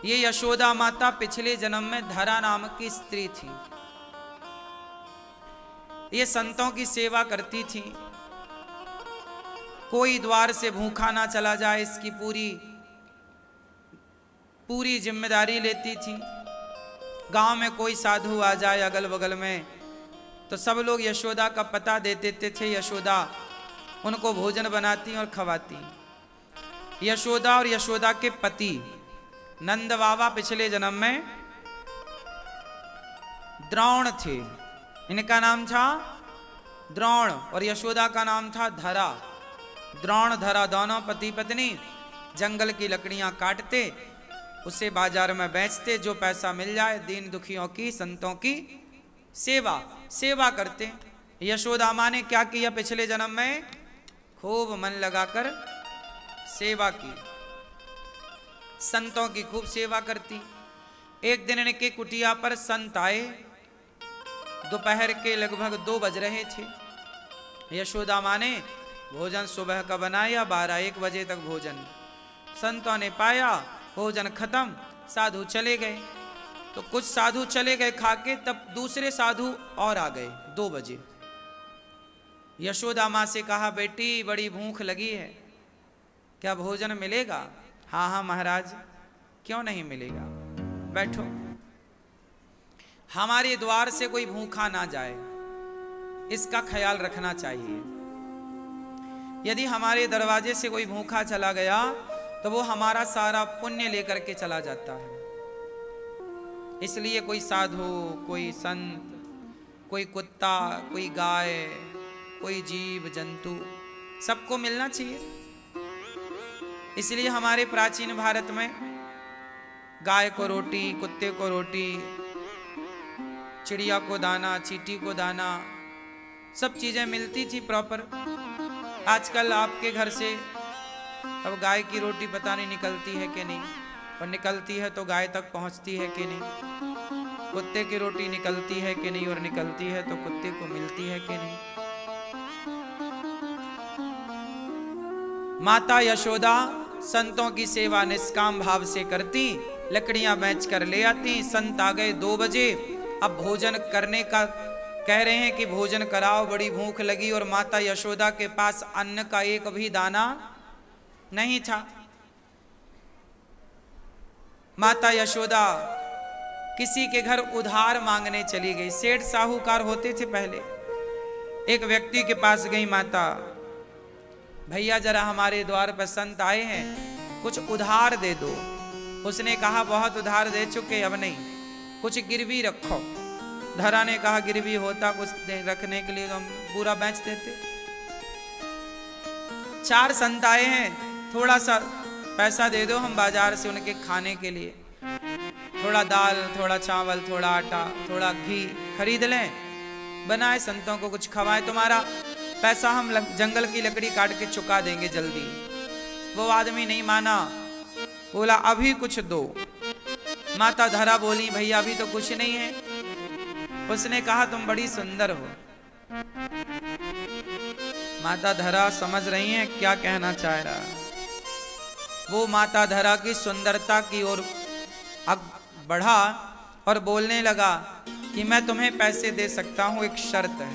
ये यशोदा माता पिछले जन्म में धरा नाम की स्त्री थी। ये संतों की सेवा करती थी। कोई द्वार से भूखा ना चला जाए इसकी पूरी जिम्मेदारी लेती थी। गांव में कोई साधु आ जाए अगल बगल में तो सब लोग यशोदा का पता दे देते थे। यशोदा उनको भोजन बनाती और खवाती। यशोदा और यशोदा के पति नंद बाबा पिछले जन्म में द्रोण थे। इनका नाम था द्रोण और यशोदा का नाम था धरा। द्रोण धरा दोनों पति पत्नी जंगल की लकड़ियां काटते, उसे बाजार में बेचते, जो पैसा मिल जाए दीन दुखियों की संतों की सेवा करते। यशोदा माँ ने क्या किया पिछले जन्म में? खूब मन लगाकर सेवा की, संतों की खूब सेवा करती। एक दिन इनके कुटिया पर संत आए। दोपहर के लगभग 2 बज रहे थे। यशोदा माँ ने भोजन सुबह का बनाया, 12-1 बजे तक भोजन संतों ने पाया। भोजन खत्म, साधु चले गए। तो कुछ साधु चले गए खा के, तब दूसरे साधु और आ गए 2 बजे। यशोदा माँ से कहा, बेटी बड़ी भूख लगी है, क्या भोजन मिलेगा? हाँ हाँ महाराज, क्यों नहीं मिलेगा, बैठो। हमारे द्वार से कोई भूखा ना जाए, इसका ख्याल रखना चाहिए। यदि हमारे दरवाजे से कोई भूखा चला गया तो वो हमारा सारा पुण्य लेकर के चला जाता है। इसलिए कोई साधु, कोई संत, कोई कुत्ता, कोई गाय, कोई जीव जंतु, सबको मिलना चाहिए। इसलिए हमारे प्राचीन भारत में गाय को रोटी, कुत्ते को रोटी, चिड़िया को दाना, चींटी को दाना, सब चीजें मिलती थी प्रॉपर। आजकल आपके घर से अब गाय की रोटी पता नहीं निकलती है कि नहीं, और निकलती है तो गाय तक पहुंचती है कि नहीं। कुत्ते की रोटी निकलती है कि नहीं, और निकलती है तो कुत्ते को मिलती है कि नहीं। माता यशोदा संतों की सेवा निष्काम भाव से करती, लकड़ियां बेच कर ले आती। संत आ गए 2 बजे, अब भोजन करने का कह रहे हैं कि भोजन कराओ, बड़ी भूख लगी। और माता यशोदा के पास अन्न का एक भी दाना नहीं था। माता यशोदा किसी के घर उधार मांगने चली गई। सेठ साहूकार होते थे पहले। एक व्यक्ति के पास गई माता, भैया जरा हमारे द्वार पर संत आए हैं, कुछ उधार दे दो। उसने कहा बहुत उधार दे चुके, अब नहीं, कुछ गिरवी रखो। धरा ने कहा गिरवी होता कुछ रखने के लिए तो हम पूरा बेच देते। 4 संत आए हैं, थोड़ा सा पैसा दे दो, हम बाजार से उनके खाने के लिए थोड़ा दाल, थोड़ा चावल, थोड़ा आटा, थोड़ा घी खरीद लें, बनाए संतों को कुछ खवाए, तुम्हारा पैसा हम जंगल की लकड़ी काट के चुका देंगे जल्दी। वो आदमी नहीं माना, बोला अभी कुछ दो। माता धरा बोली भैया अभी तो कुछ नहीं है। उसने कहा तुम बड़ी सुंदर हो। माता धरा समझ रही हैं क्या कहना चाह रहा है। वो माता धरा की सुंदरता की ओर बढ़ा और बोलने लगा कि मैं तुम्हें पैसे दे सकता हूं, एक शर्त है।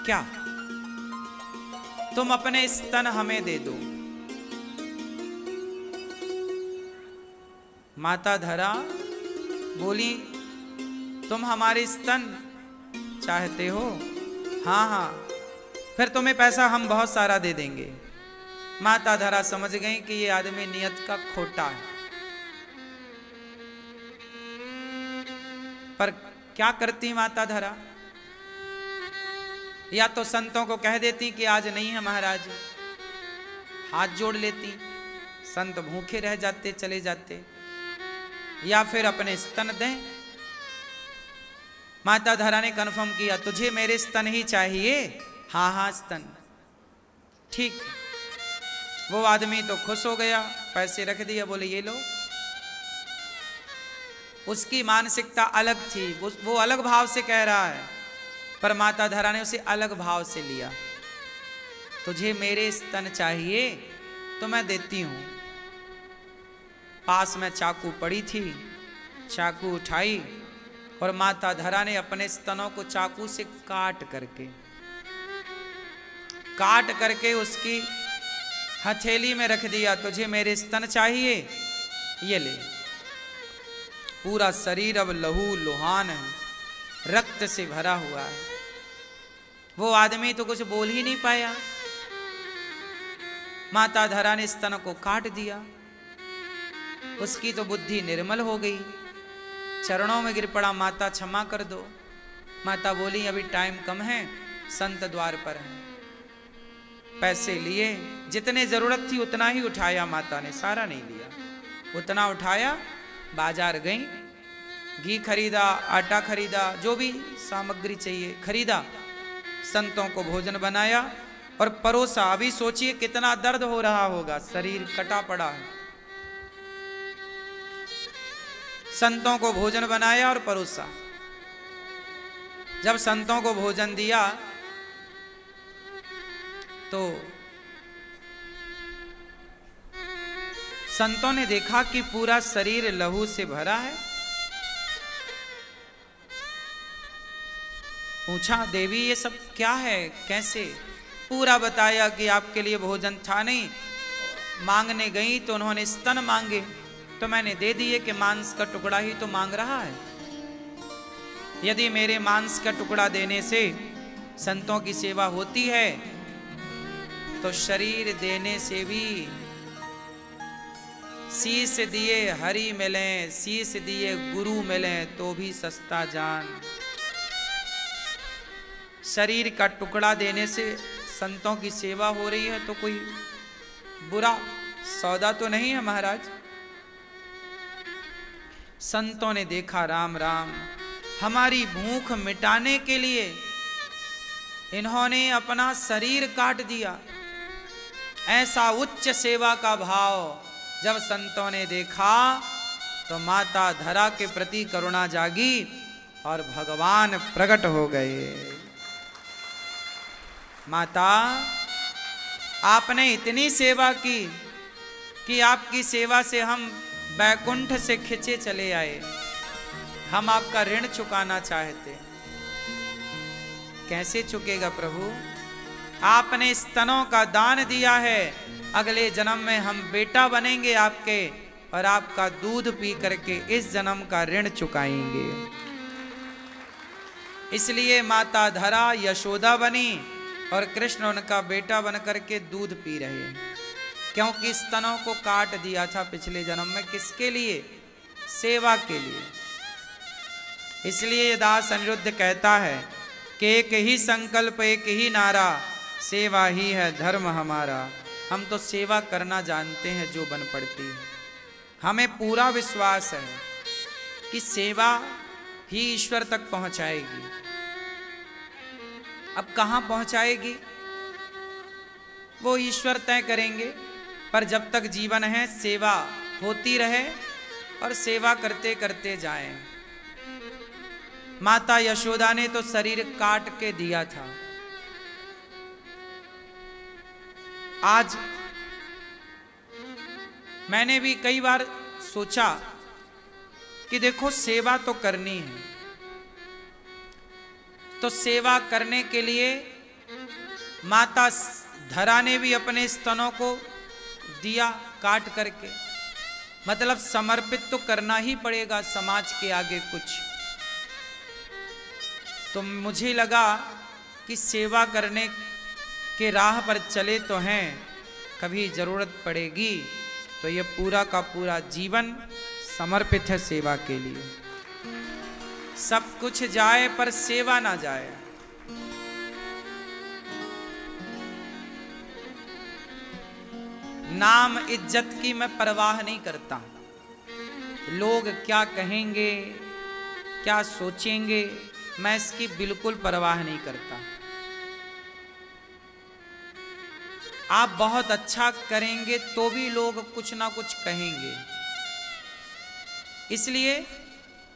क्या? तुम अपने स्तन हमें दे दो। माता धरा बोली तुम हमारे स्तन चाहते हो? हाँ हाँ, फिर तुम्हें पैसा हम बहुत सारा दे देंगे। माता धरा समझ गई कि ये आदमी नियत का खोटा है। पर क्या करती माता धरा? या तो संतों को कह देती कि आज नहीं है महाराज, हाथ जोड़ लेती, संत भूखे रह जाते, चले जाते, या फिर अपने स्तन दें। माता धरा ने कन्फर्म किया तुझे मेरे स्तन ही चाहिए? हाँ हाँ स्तन, ठीक। वो आदमी तो खुश हो गया, पैसे रख दिया, बोले ये लो। उसकी मानसिकता अलग थी, वो अलग भाव से कह रहा है, पर माता धरा ने उसे अलग भाव से लिया। तुझे मेरे स्तन चाहिए तो मैं देती हूं। पास में चाकू पड़ी थी, चाकू उठाई और माता धरा ने अपने स्तनों को चाकू से काट करके उसकी हथेली में रख दिया। तुझे मेरे स्तन चाहिए, ये ले। पूरा शरीर अब लहू लुहान है, रक्त से भरा हुआ है। वो आदमी तो कुछ बोल ही नहीं पाया। माता धरा ने स्तन को काट दिया, उसकी तो बुद्धि निर्मल हो गई, चरणों में गिर पड़ा, माता क्षमा कर दो। माता बोली अभी टाइम कम है, संत द्वार पर हैं। पैसे लिए, जितने जरूरत थी उतना ही उठाया माता ने, सारा नहीं लिया। उतना उठाया, बाजार गई, घी खरीदा, आटा खरीदा, जो भी सामग्री चाहिए खरीदा, संतों को भोजन बनाया और परोसा। अभी सोचिए कितना दर्द हो रहा होगा, शरीर कटा पड़ा है। संतों को भोजन बनाया और परोसा। जब संतों को भोजन दिया तो संतों ने देखा कि पूरा शरीर लहू से भरा है। पूछा देवी ये सब क्या है, कैसे? पूरा बताया कि आपके लिए भोजन था नहीं, मांगने गई तो उन्होंने स्तन मांगे तो मैंने दे दिए कि मांस का टुकड़ा ही तो मांग रहा है। यदि मेरे मांस का टुकड़ा देने से संतों की सेवा होती है तो शरीर देने से भी, शीश दिए हरि मिले, शीश दिए गुरु मिले तो भी सस्ता जान। शरीर का टुकड़ा देने से संतों की सेवा हो रही है तो कोई बुरा सौदा तो नहीं है महाराज। संतों ने देखा राम राम, हमारी भूख मिटाने के लिए इन्होंने अपना शरीर काट दिया। ऐसा उच्च सेवा का भाव जब संतों ने देखा तो माता धरा के प्रति करुणा जागी और भगवान प्रकट हो गए। माता आपने इतनी सेवा की कि आपकी सेवा से हम बैकुंठ से खिंचे चले आए। हम आपका ऋण चुकाना चाहते। कैसे चुकेगा प्रभु? आपने स्तनों का दान दिया है, अगले जन्म में हम बेटा बनेंगे आपके और आपका दूध पी करके इस जन्म का ऋण चुकाएंगे। इसलिए माता धरा यशोदा बनी और कृष्ण उनका बेटा बन करके दूध पी रहे हैं, क्योंकि स्तनों को काट दिया था पिछले जन्म में। किसके लिए? सेवा के लिए। इसलिए दास अनिरुद्ध कहता है कि एक ही संकल्प एक ही नारा, सेवा ही है धर्म हमारा। हम तो सेवा करना जानते हैं जो बन पड़ती है। हमें पूरा विश्वास है कि सेवा ही ईश्वर तक पहुंचाएगी। अब कहां पहुंचाएगी वो ईश्वर तय करेंगे, पर जब तक जीवन है सेवा होती रहे और सेवा करते करते जाएं। माता यशोदा ने तो शरीर काट के दिया था। आज मैंने भी कई बार सोचा कि देखो सेवा तो करनी है, तो सेवा करने के लिए माता धरा ने भी अपने स्तनों को दिया काट करके। मतलब समर्पित तो करना ही पड़ेगा समाज के आगे कुछ। तो मुझे लगा कि सेवा करने के राह पर चले तो हैं, कभी जरूरत पड़ेगी तो ये पूरा का पूरा जीवन समर्पित है सेवा के लिए। सब कुछ जाए पर सेवा ना जाए। नाम इज्जत की मैं परवाह नहीं करता। लोग क्या कहेंगे, क्या सोचेंगे, मैं इसकी बिल्कुल परवाह नहीं करता। आप बहुत अच्छा करेंगे तो भी लोग कुछ ना कुछ कहेंगे, इसलिए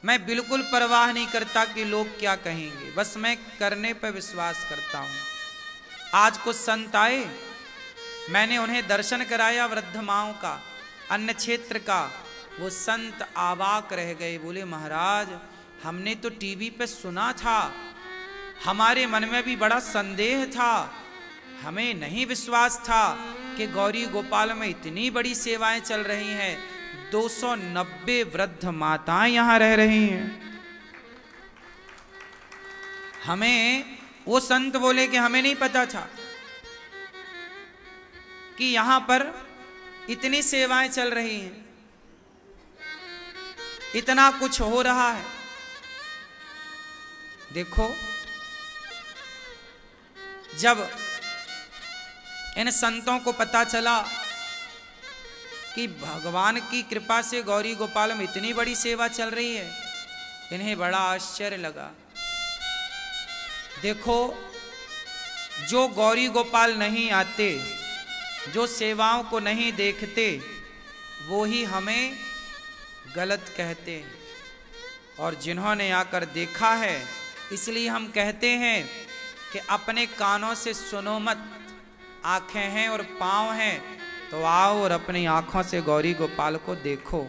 मैं बिल्कुल परवाह नहीं करता कि लोग क्या कहेंगे। बस मैं करने पर विश्वास करता हूं। आज कुछ संत आए, मैंने उन्हें दर्शन कराया वृद्ध माओं का, अन्न क्षेत्र का, वो संत अवाक रह गए, बोले महाराज हमने तो टीवी पे सुना था, हमारे मन में भी बड़ा संदेह था, हमें नहीं विश्वास था कि गौरी गोपाल में इतनी बड़ी सेवाएं चल रही हैं, 290 वृद्ध माताएं यहां रह रही हैं। हमें वो संत बोले कि हमें नहीं पता था कि यहां पर इतनी सेवाएं चल रही हैं, इतना कुछ हो रहा है। देखो जब इन संतों को पता चला कि भगवान की कृपा से गौरी गोपाल में इतनी बड़ी सेवा चल रही है, इन्हें बड़ा आश्चर्य लगा। देखो जो गौरी गोपाल नहीं आते, जो सेवाओं को नहीं देखते, वो ही हमें गलत कहते हैं, और जिन्होंने आकर देखा है इसलिए हम कहते हैं कि अपने कानों से सुनो मत, आंखें हैं और पांव हैं तो आओ और अपनी आंखों से गौरी गोपाल को देखो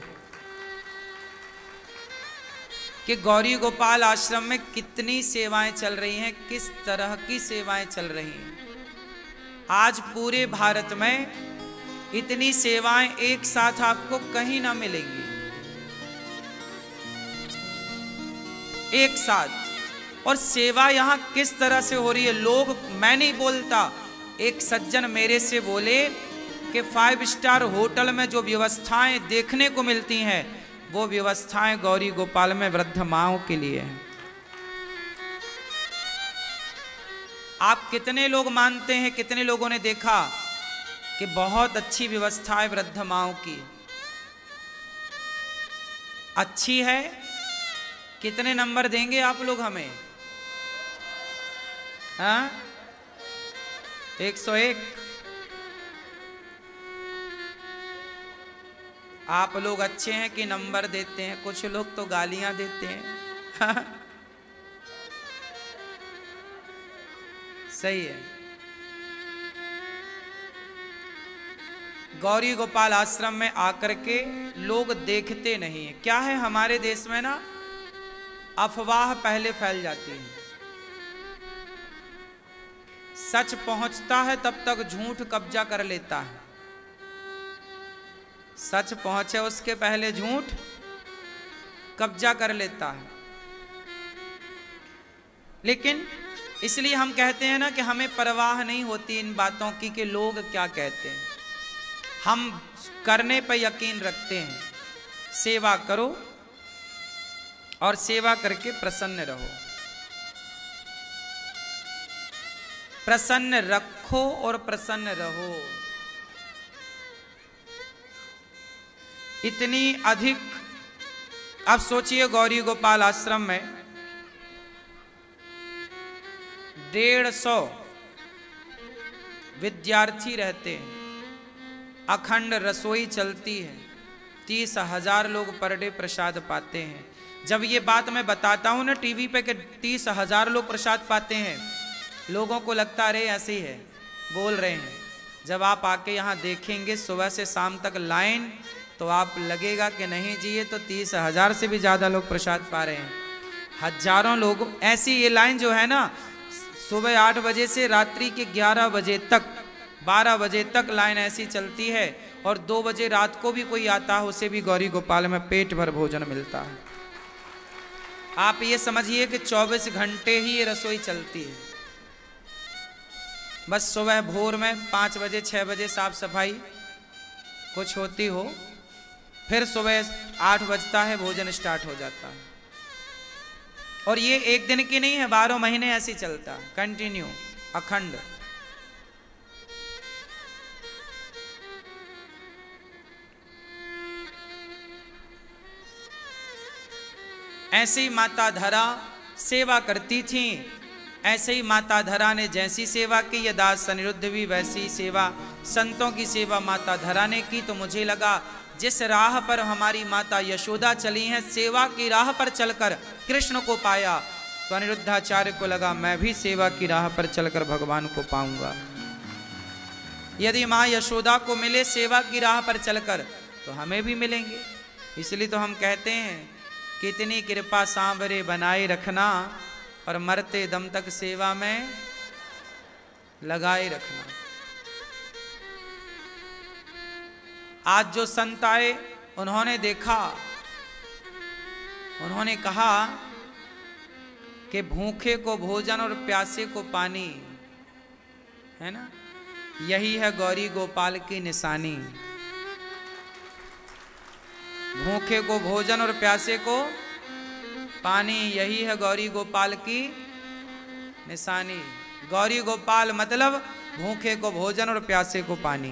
कि गौरी गोपाल आश्रम में कितनी सेवाएं चल रही हैं, किस तरह की सेवाएं चल रही हैं। आज पूरे भारत में इतनी सेवाएं एक साथ आपको कहीं ना मिलेंगी, एक साथ। और सेवा यहां किस तरह से हो रही है, लोग, मैं नहीं बोलता, एक सज्जन मेरे से बोले कि 5 स्टार होटल में जो व्यवस्थाएं देखने को मिलती हैं वो व्यवस्थाएं गौरी गोपाल में वृद्ध माओं के लिए हैं। आप कितने लोग मानते हैं, कितने लोगों ने देखा कि बहुत अच्छी व्यवस्था है वृद्ध माओं की? अच्छी है? कितने नंबर देंगे आप लोग हमें? हाँ 101। आप लोग अच्छे हैं कि नंबर देते हैं? कुछ लोग तो गालियां देते हैं। सही है। गौरी गोपाल आश्रम में आकर के लोग देखते नहीं है। क्या है, हमारे देश में ना अफवाह पहले फैल जाती है, सच पहुंचता है तब तक झूठ कब्जा कर लेता है। सच पहुंचे उसके पहले झूठ कब्जा कर लेता है। लेकिन इसलिए हम कहते हैं ना कि हमें परवाह नहीं होती इन बातों की कि लोग क्या कहते हैं, हम करने पर यकीन रखते हैं। सेवा करो और सेवा करके प्रसन्न रहो, प्रसन्न रखो और प्रसन्न रहो। इतनी अधिक, अब सोचिए गौरी गोपाल आश्रम में 150 विद्यार्थी रहते हैं, अखंड रसोई चलती है, 30,000 लोग पर डे प्रसाद पाते हैं। जब ये बात मैं बताता हूं ना टीवी पे कि 30,000 लोग प्रसाद पाते हैं, लोगों को लगता अरे ऐसे ही है, बोल रहे हैं। जब आप आके यहाँ देखेंगे सुबह से शाम तक लाइन, तो आप लगेगा कि नहीं जी ये तो 30,000 से भी ज़्यादा लोग प्रसाद पा रहे हैं। हजारों लोग ऐसी, ये लाइन जो है ना सुबह 8 बजे से रात्रि के 11 बजे तक, 12 बजे तक लाइन ऐसी चलती है। और 2 बजे रात को भी कोई आता है, उसे भी गौरी गोपाल में पेट भर भोजन मिलता है। आप ये समझिए कि 24 घंटे ही ये रसोई चलती है। बस सुबह भोर में 5 बजे 6 बजे साफ सफाई कुछ होती हो, फिर सुबह 8 बजता है, भोजन स्टार्ट हो जाता है। और ये एक दिन की नहीं है, 12 महीने ऐसे चलता है, कंटिन्यू, अखंड। ऐसे ही माता धरा सेवा करती थी। ऐसे ही माता धरा ने जैसी सेवा की, ये दास अनिरुद्ध भी वैसी सेवा, संतों की सेवा माता धरा ने की। तो मुझे लगा जिस राह पर हमारी माता यशोदा चली हैं, सेवा की राह पर चलकर कृष्ण को पाया, तो अनिरुद्धाचार्य को लगा मैं भी सेवा की राह पर चलकर भगवान को पाऊंगा। यदि माँ यशोदा को मिले सेवा की राह पर चलकर, तो हमें भी मिलेंगे। इसलिए तो हम कहते हैं कि इतनी कृपा सांवरे बनाए रखना और मरते दम तक सेवा में लगाए रखना। आज जो संत आए उन्होंने देखा, उन्होंने कहा कि भूखे को भोजन और प्यासे को पानी, है ना, यही है गौरी गोपाल की निशानी। भूखे को भोजन और प्यासे को पानी, यही है गौरी गोपाल की निशानी। गौरी गोपाल मतलब भूखे को भोजन और प्यासे को पानी।